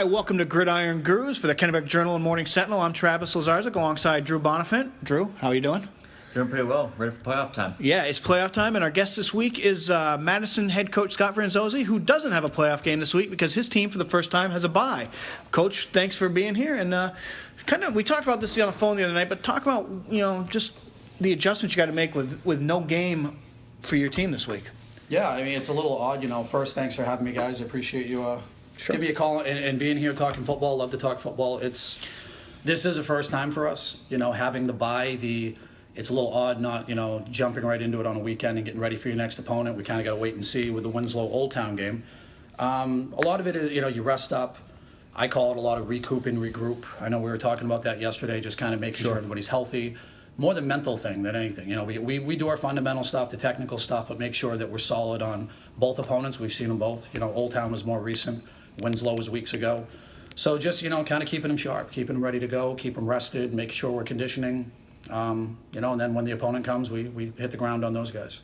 Hi, welcome to Gridiron Gurus for the Kennebec Journal and Morning Sentinel. I'm Travis Lazarczyk alongside Drew Bonifant. Drew, how are you doing? Doing pretty well. Ready for playoff time. Yeah, it's playoff time, and our guest this week is Madison head coach Scot Franzose, who doesn't have a playoff game this week because his team, for the first time, has a bye. Coach, thanks for being here. And we talked about this on the phone the other night, but talk about just the adjustments you got to make with no game for your team this week. Yeah, I mean, it's a little odd. First, thanks for having me, guys. I appreciate you giving me a call and being here talking football. Love to talk football. This is a first time for us, having the bye. It's a little odd not, jumping right into it on a weekend and getting ready for your next opponent. We kind of got to wait and see with the Winslow Old Town game. A lot of it is, you rest up. I call it a lot of recoup and regroup. I know we were talking about that yesterday, just kind of making sure everybody's healthy. More the mental thing than anything. We do our fundamental stuff, the technical stuff, but make sure that we're solid on both opponents. We've seen them both. Old Town was more recent. Winslow was weeks ago. So just, kind of keeping them sharp, keeping them ready to go, keep them rested, make sure we're conditioning. And then when the opponent comes, we hit the ground on those guys.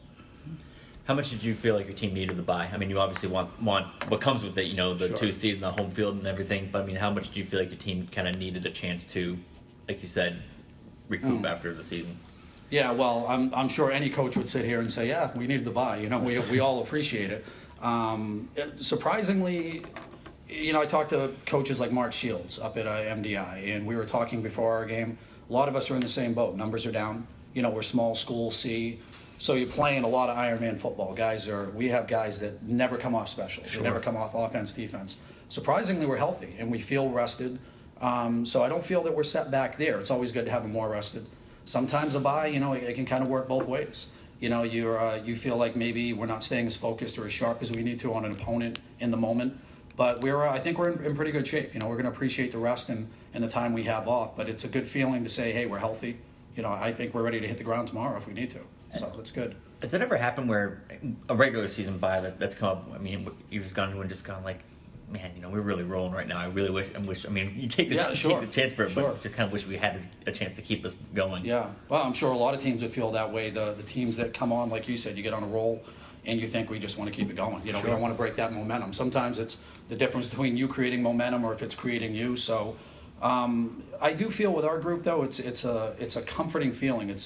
How much did you feel like your team needed the bye? I mean, you obviously want what comes with it, the Sure. 2 seed and the home field and everything. But I mean, how much do you feel like your team kind of needed a chance to, like you said, recoup after the season? Yeah, well, I'm sure any coach would sit here and say, yeah, we needed the bye. We all appreciate it. Surprisingly, I talked to coaches like Mark Shields up at MDI, and we were talking before our game. A lot of us are in the same boat. Numbers are down. We're small school C. So you're playing a lot of Ironman football. We have guys that never come off specials. Sure. They never come off offense, defense. Surprisingly, we're healthy, and we feel rested. So I don't feel that we're set back there. It's always good to have them more rested. Sometimes a bye, it can kind of work both ways. You feel like maybe we're not staying as focused or as sharp as we need to on an opponent in the moment. But I think we're in pretty good shape. We're going to appreciate the rest and the time we have off. But it's a good feeling to say, hey, we're healthy. I think we're ready to hit the ground tomorrow if we need to. So that's good. Has that ever happened where a regular season bye that's come up? I mean, you've just gone like, man, we're really rolling right now. I really wish. I mean, you take the chance for it, but just kind of wish we had a chance to keep this going. Yeah. Well, I'm sure a lot of teams would feel that way. The teams that come on, like you said, you get on a roll, and you think we just want to keep it going. We don't want to break that momentum. Sometimes it's the difference between you creating momentum or if it's creating you. So I do feel with our group though, it's a comforting feeling.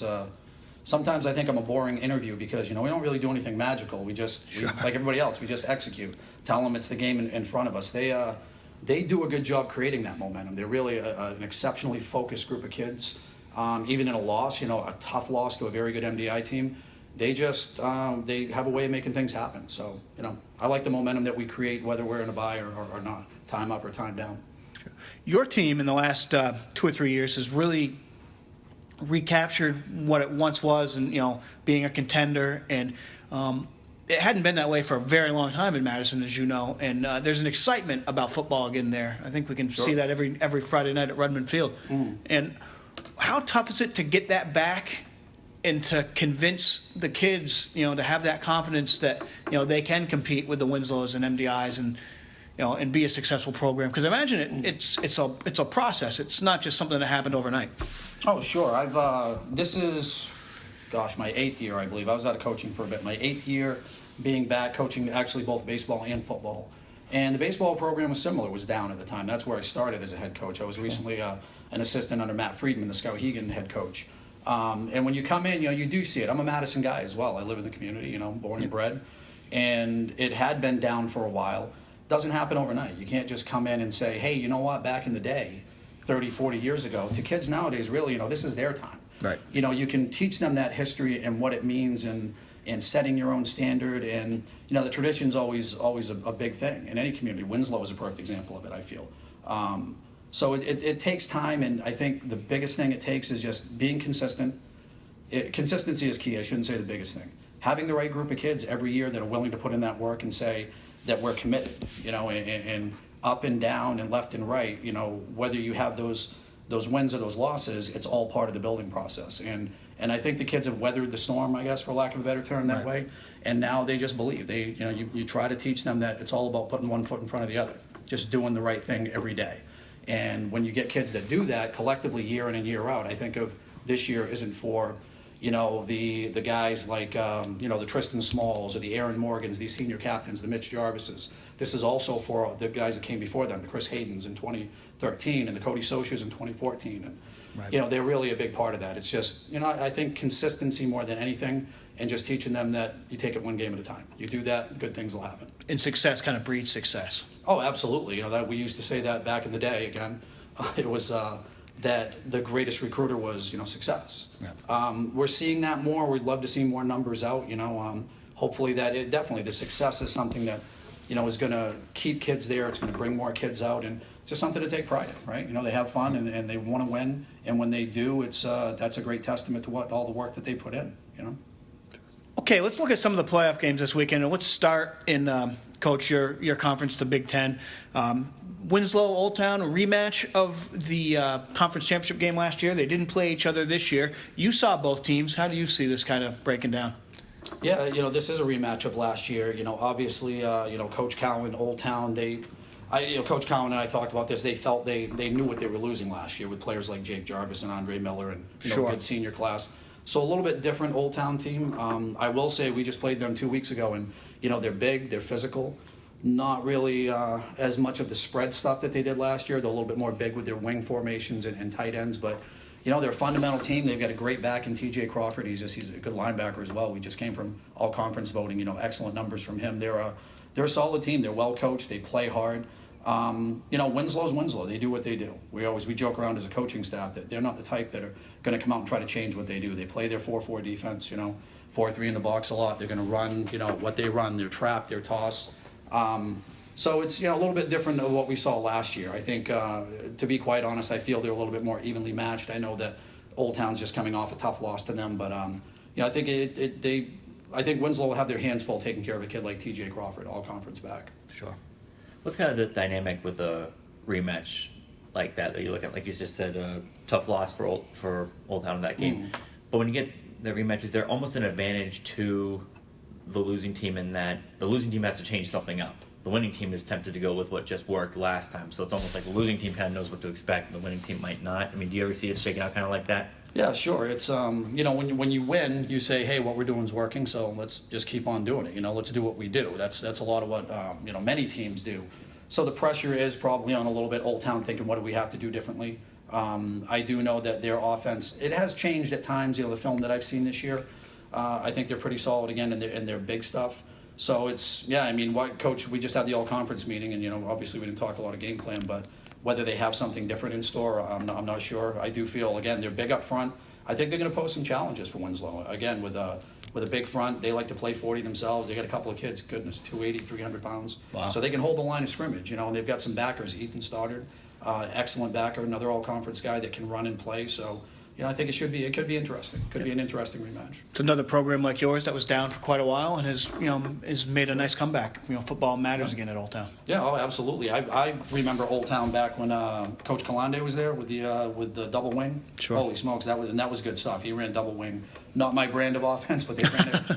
Sometimes I think I'm a boring interview because we don't really do anything magical. We like everybody else, we just execute. Tell them it's the game in front of us. They do a good job creating that momentum. They're really an exceptionally focused group of kids. Even in a loss, a tough loss to a very good MDI team, they have a way of making things happen. So I like the momentum that we create, whether we're in a bye or not, time up or time down. Your team in the last 2 or 3 years has really recaptured what it once was, and being a contender, and it hadn't been that way for a very long time in Madison, as you know. And there's an excitement about football again there. I think we can see that every Friday night at Rudman Field. And how tough is it to get that back and to convince the kids, to have that confidence that they can compete with the Winslows and MDIs and be a successful program? Because I imagine it's a process. It's not just something that happened overnight. Oh, sure. This is, my 8th year, I believe. I was out of coaching for a bit. My 8th year being back coaching actually both baseball and football. And the baseball program was similar. It was down at the time. That's where I started as a head coach. I was recently an assistant under Matt Friedman, the Skowhegan head coach. And when you come in, you do see it. I'm a Madison guy as well. I live in the community, born and bred. And it had been down for a while. Doesn't happen overnight. You can't just come in and say, hey, you know what, back in the day, 30, 40 years ago, to kids nowadays, really, this is their time. Right. You can teach them that history and what it means and setting your own standard. And, the tradition's always a big thing in any community. Winslow is a perfect example of it, I feel. So it takes time, and I think the biggest thing it takes is just being consistent. Consistency is key. I shouldn't say the biggest thing. Having the right group of kids every year that are willing to put in that work and say that we're committed, and up and down and left and right, whether you have those wins or those losses, it's all part of the building process. And I think the kids have weathered the storm, I guess, for lack of a better term, that way. And now they just believe. You try to teach them that it's all about putting one foot in front of the other, just doing the right thing every day. And when you get kids that do that collectively year in and year out, I think of this year isn't for, you know, the guys like, you know, the Tristan Smalls or the Aaron Morgans, these senior captains, the Mitch Jarvises. This is also for the guys that came before them, the Chris Haydens in 2013 and the Cody Sochers in 2014. And, Right. you know, they're really a big part of that. It's just, you know, I think consistency more than anything, and just teaching them that you take it one game at a time. You do that, good things will happen. And success kind of breeds success. Oh, absolutely. You know, that we used to say that back in the day. Again, it was that the greatest recruiter was, you know, success. Yeah. We're seeing that more. We'd love to see more numbers out. You know, hopefully that definitely the success is something that, you know, is going to keep kids there. It's going to bring more kids out, and it's just something to take pride in, right? You know, they have fun and they want to win, and when they do, it's that's a great testament to what all the work that they put in. You know. Okay, let's look at some of the playoff games this weekend, and let's start in, Coach, your conference, the Big Ten. Winslow, Old Town, a rematch of the conference championship game last year. They didn't play each other this year. You saw both teams. How do you see this kind of breaking down? Yeah, you know, this is a rematch of last year. You know, obviously, you know, Coach Cowan, Old Town, you know, Coach Cowan and I talked about this. They felt they knew what they were losing last year with players like Jake Jarvis and Andre Miller and, you know, Sure. good senior class. So a little bit different Old Town team. I will say we just played them 2 weeks ago, and, you know, they're big, they're physical. Not really as much of the spread stuff that they did last year. They're a little bit more big with their wing formations and tight ends, but, you know, they're a fundamental team. They've got a great back in TJ Crawford. He's a good linebacker as well. We just came from all conference voting. You know, excellent numbers from him. They're a solid team. They're well coached. They play hard. You know, Winslow's Winslow. They do what they do. We joke around as a coaching staff that they're not the type that are going to come out and try to change what they do. They play their 4-4 defense. You know, 4-3 in the box a lot. They're going to run. You know what they run. Their trap. Their toss. So it's, you know, a little bit different than what we saw last year. I think, to be quite honest, I feel they're a little bit more evenly matched. I know that Old Town's just coming off a tough loss to them, but you know, I think I think Winslow will have their hands full taking care of a kid like TJ Crawford, all conference back. Sure. What's kind of the dynamic with a rematch like that you look at? Like you just said, a tough loss for Old Town in that game. But when you get the rematch, is there almost an advantage to the losing team in that the losing team has to change something up? The winning team is tempted to go with what just worked last time. So it's almost like the losing team kind of knows what to expect, and the winning team might not. I mean, do you ever see it shaking out kind of like that? Yeah, sure. It's you know, when you win, you say, hey, what we're doing is working, so let's just keep on doing it. You know, let's do what we do. That's a lot of what you know, many teams do. So the pressure is probably on a little bit Old Town thinking, what do we have to do differently? I do know that their offense, it has changed at times. You know, the film that I've seen this year, I think they're pretty solid again in their big stuff. So it's, yeah, I mean, Coach, we just had the all-conference meeting, and, you know, obviously we didn't talk a lot of game plan, but whether they have something different in store, I'm not sure. I do feel, again, they're big up front. I think they're going to pose some challenges for Winslow. Again, with a big front, they like to play 40 themselves. They got a couple of kids, goodness, 280, 300 pounds. Wow. So they can hold the line of scrimmage, you know, and they've got some backers. Ethan Stoddard, excellent backer, another all-conference guy that can run and play. So, you know, I think it could be interesting. Could be an interesting rematch. It's another program like yours that was down for quite a while and has made a nice comeback. You know, football matters again at Old Town. Yeah, oh, absolutely. I remember Old Town back when Coach Calande was there with the double wing. Sure. Holy smokes, that was good stuff. He ran double wing. Not my brand of offense, but they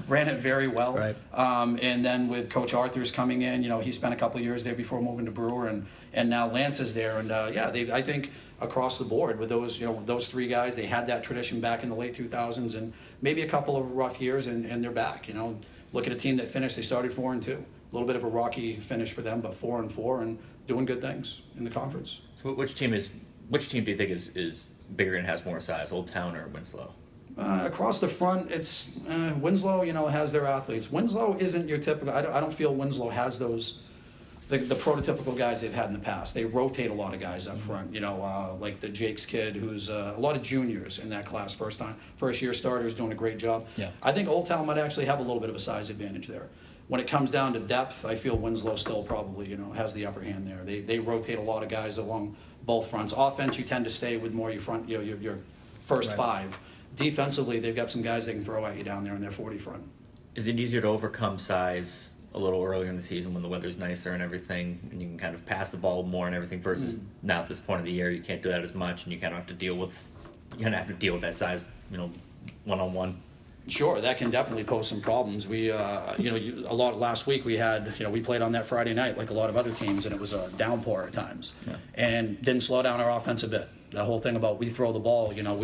ran it very well. Right. And then with Coach Arthur's coming in, you know, he spent a couple of years there before moving to Brewer, and now Lance is there. And yeah, I think across the board with those three guys, they had that tradition back in the late 2000s, and maybe a couple of rough years, and they're back. You know, look at a team that finished. They started 4-2. A little bit of a rocky finish for them, but 4-4 and doing good things in the conference. So which team do you think is bigger and has more size, Old Town or Winslow? Across the front, it's Winslow. You know, has their athletes. Winslow isn't your typical. I don't feel Winslow has those. The prototypical guys they've had in the past. They rotate a lot of guys up front, you know, like the Jake's kid, who's a lot of juniors in that class, first year starters, doing a great job. Yeah. I think Old Town might actually have a little bit of a size advantage there. When it comes down to depth, I feel Winslow still probably, you know, has the upper hand there. They rotate a lot of guys along both fronts. Offense, you tend to stay with more your front, you know, your first Right. five. Defensively, they've got some guys they can throw at you down there in their 40 front. Is it easier to overcome size a little earlier in the season when the weather's nicer and everything, and you can kind of pass the ball more and everything, versus now at this point of the year you can't do that as much, and you kind of have to deal with that size, you know, one-on-one? Sure, that can definitely pose some problems. We, you know, a lot last week we had, you know, we played on that Friday night like a lot of other teams, and it was a downpour at times, and didn't slow down our offense a bit. The whole thing about we throw the ball, you know,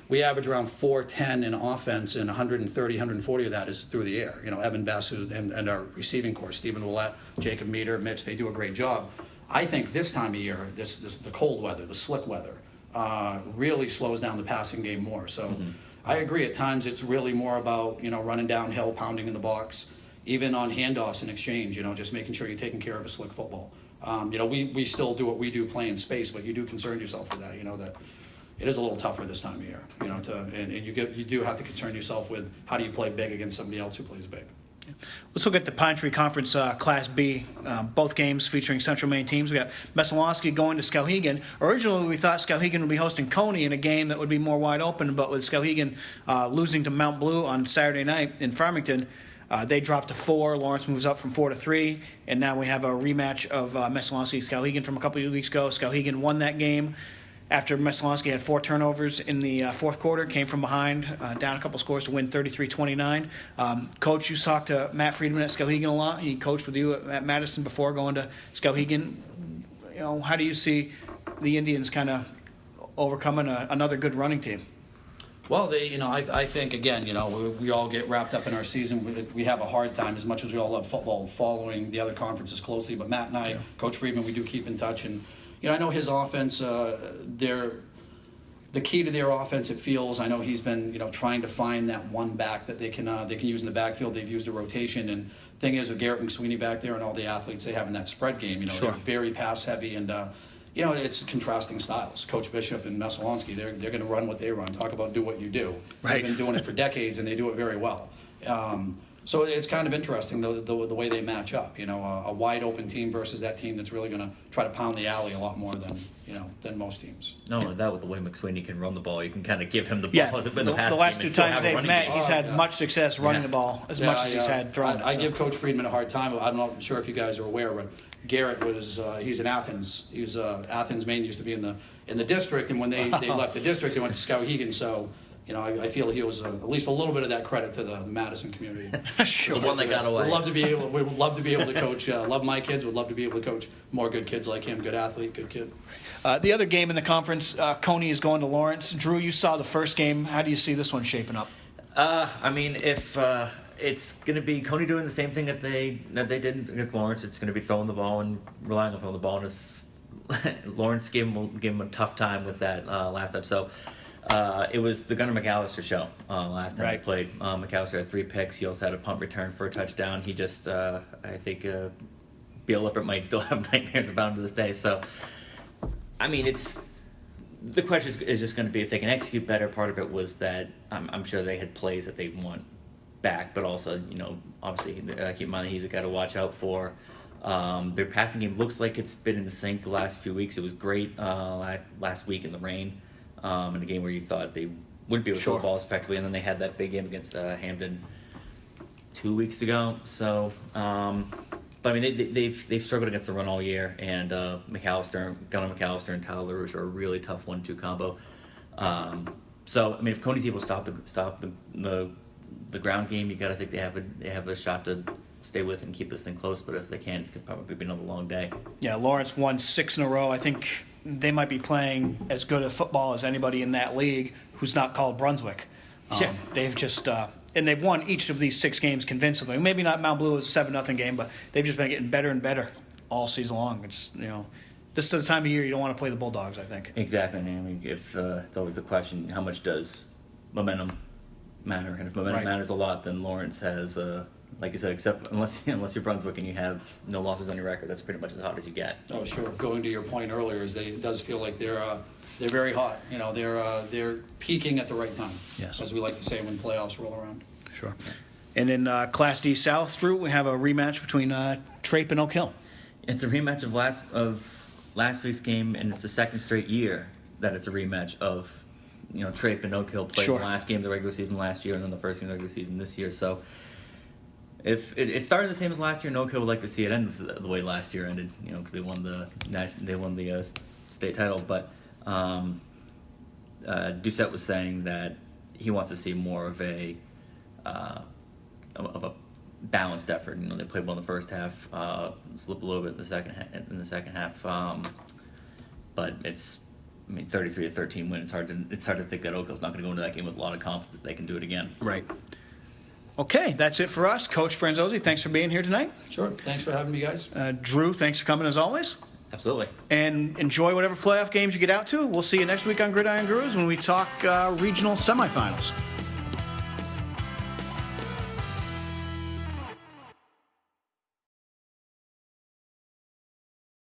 we average around 410 in offense, and 130, 140 of that is through the air. Evan Bess and our receiving corps, Stephen Willett, Jacob Meter, Mitch, they do a great job. I think this time of year, the cold weather, the slick weather, really slows down the passing game more. So I agree. At times, it's really more about running downhill, pounding in the box, even on handoffs and exchange. Just making sure you're taking care of a slick football. We still do what we do, play in space, but you do concern yourself with that. That it is a little tougher this time of year. And you do have to concern yourself with how do you play big against somebody else who plays big. Let's look at the Pine Tree Conference Class B, both games featuring Central Maine teams. We got Messalonskee going to Skowhegan. Originally, we thought Skowhegan would be hosting Coney in a game that would be more wide open, but with Skowhegan losing to Mount Blue on Saturday night in Farmington, they dropped to 4. Lawrence moves up from 4 to 3, and now we have a rematch of Messalonskee-Skowhegan from a couple of weeks ago. Skowhegan won that game after Messalonskee had 4 turnovers in the fourth quarter, came from behind, down a couple scores to win 33-29. Coach, you talked to Matt Friedman at Skowhegan a lot. He coached with you at Madison before going to Skowhegan. How do you see the Indians kind of overcoming another good running team? Well, I think, again, we all get wrapped up in our season. We have a hard time, as much as we all love football, following the other conferences closely. But Matt and I, Coach Friedman, we do keep in touch. And, I know his offense, the key to their offense, it feels, I know he's been, trying to find that one back that they can use in the backfield. They've used a rotation. And thing is, with Garrett McSweeney back there and all the athletes they have in that spread game, Sure. they're very pass-heavy and, it's contrasting styles. Coach Bishop and Messalonskee, they're going to run what they run. Talk about do what you do. Right. They've been doing it for decades, and they do it very well. So it's kind of interesting, the way they match up. A wide open team versus that team that's really going to try to pound the alley a lot more than most teams. Not only that, with the way McSweeney can run the ball, you can kind of give him the ball. Yeah, The last 2 times they've met, he's had much success running the ball as much as he's had throwing it. I give Coach Friedman a hard time. I'm not sure if you guys are aware, but Garrett was he's in Athens. He's Athens, Maine used to be in the district, and when they left the district, they went to Skowhegan. So I feel he owes at least a little bit of that credit to the Madison community. Sure, the one that got away. We would love to be able to coach. Love my kids. Would love to be able to coach more good kids like him. Good athlete, good kid. The other game in the conference, Coney is going to Lawrence. Drew, you saw the first game. How do you see this one shaping up? If it's going to be Coney doing the same thing that they did against Lawrence, it's going to be throwing the ball and relying on throwing the ball. And if Lawrence gave him a tough time with that last time, so it was the Gunnar McAllister show last time they played. McAllister had 3 picks. He also had a punt return for a touchdown. He just, I think, Bill Lippert might still have nightmares about him to this day. So, the question is just going to be if they can execute better. Part of it was that I'm sure they had plays that they want back, but also, obviously keep in mind that he's a guy to watch out for. Their passing game looks like it's been in sync the last few weeks. It was great last week in the rain, in a game where you thought they wouldn't be able to throw the balls effectively, and then they had that big game against Hamden 2 weeks ago. So, but they've struggled against the run all year, and Gunnar McAllister and Tyler LaRouche are a really tough 1-2 combo. So if Coney's able to stop the ground game, you got to think they have a shot to stay with and keep this thing close. But if they can't, it's going to probably be another long day. Yeah, Lawrence won 6 in a row. I think they might be playing as good a football as anybody in that league who's not called Brunswick. They've just and they've won each of these 6 games convincingly. Maybe not Mount Blue is a 7-0 game, but they've just been getting better and better all season long. It's this is the time of year you don't want to play the Bulldogs, I think. Exactly. If it's always the question, how much does momentum matter? And if momentum matters a lot, then Lawrence has, like you said, except unless you're Brunswick and you have no losses on your record, that's pretty much as hot as you get. Oh, sure. Going to your point earlier, it does feel like they're very hot. They're peaking at the right time. Yes, as we like to say when playoffs roll around. Sure. And in Class D South, Drew, we have a rematch between Trape and Oak Hill. It's a rematch of last week's game, and it's the second straight year that it's a rematch of Trape and Oak Hill played the last game of the regular season last year, and then the first game of the regular season this year. So if it started the same as last year, and Oak Hill would like to see it end the way last year ended, because they won the state title. But Doucette was saying that he wants to see more of a balanced effort. They played well in the first half, slipped a little bit in the second half. But it's I mean, 33-13 win. It's hard to think that Oakville's not going to go into that game with a lot of confidence that they can do it again. Right. Okay, that's it for us. Coach Franzose, thanks for being here tonight. Sure. Thanks for having me, guys. Drew, thanks for coming as always. Absolutely. And enjoy whatever playoff games you get out to. We'll see you next week on Gridiron Gurus when we talk regional semifinals.